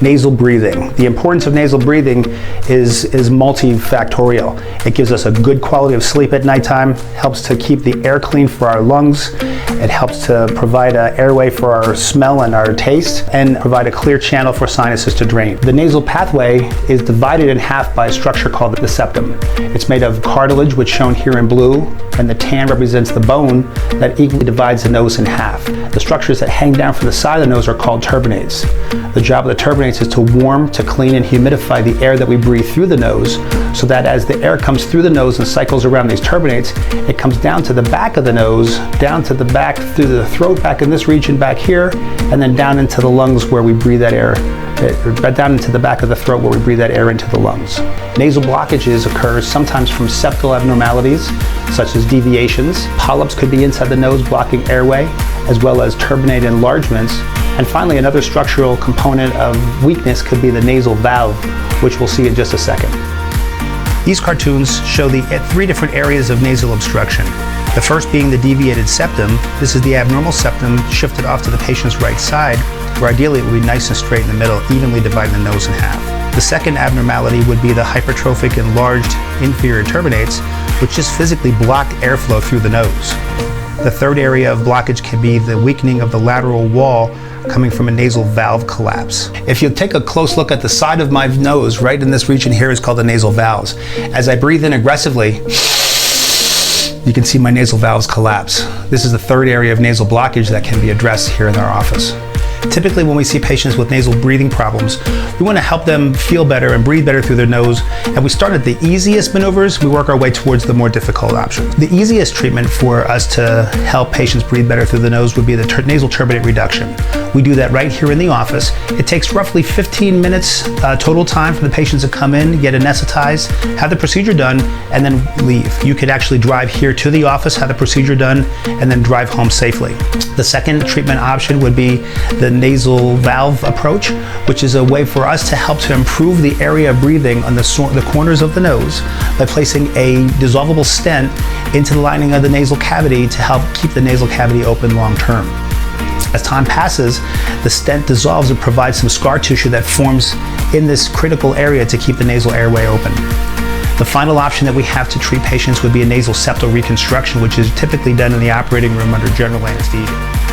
Nasal breathing. The importance of nasal breathing is multifactorial. It gives us a good quality of sleep at nighttime, helps to keep the air clean for our lungs, it helps to provide an airway for our smell and our taste, and provide a clear channel for sinuses to drain. The nasal pathway is divided in half by a structure called the septum. It's made of cartilage, which is shown here in blue, and the tan represents the bone that equally divides the nose in half. The structures that hang down from the side of the nose are called turbinates. The job of the turbinates is to warm, to clean, and humidify the air that we breathe through the nose, so that as the air comes through the nose and cycles around these turbinates, it comes down to the back of the nose, down to the back, through the throat, back in this region back here, and then down into the lungs where we breathe that air, down into the back of the throat where we breathe that air into the lungs. Nasal blockages occur sometimes from septal abnormalities, such as deviations. Polyps could be inside the nose blocking airway, as well as turbinate enlargements. And finally, another structural component of weakness could be the nasal valve, which we'll see in just a second. These cartoons show the 3 different areas of nasal obstruction. The first being the deviated septum. This is the abnormal septum shifted off to the patient's right side, where ideally it would be nice and straight in the middle, evenly dividing the nose in half. The second abnormality would be the hypertrophic enlarged inferior turbinates, which just physically block airflow through the nose. The third area of blockage can be the weakening of the lateral wall coming from a nasal valve collapse. If you take a close look at the side of my nose, right in this region here is called the nasal valves. As I breathe in aggressively, you can see my nasal valves collapse. This is the third area of nasal blockage that can be addressed here in our office. Typically, when we see patients with nasal breathing problems, we want to help them feel better and breathe better through their nose. And we start at the easiest maneuvers, we work our way towards the more difficult options. The easiest treatment for us to help patients breathe better through the nose would be the nasal turbinate reduction. We do that right here in the office. It takes roughly 15 minutes total time for the patients to come in, get anesthetized, have the procedure done, and then leave. You could actually drive here to the office, have the procedure done, and then drive home safely. The second treatment option would be the nasal valve approach, which is a way for us to help to improve the area of breathing on the corners of the nose by placing a dissolvable stent into the lining of the nasal cavity to help keep the nasal cavity open long term. As time passes, the stent dissolves and provides some scar tissue that forms in this critical area to keep the nasal airway open. The final option that we have to treat patients would be a nasal septal reconstruction, which is typically done in the operating room under general anesthesia.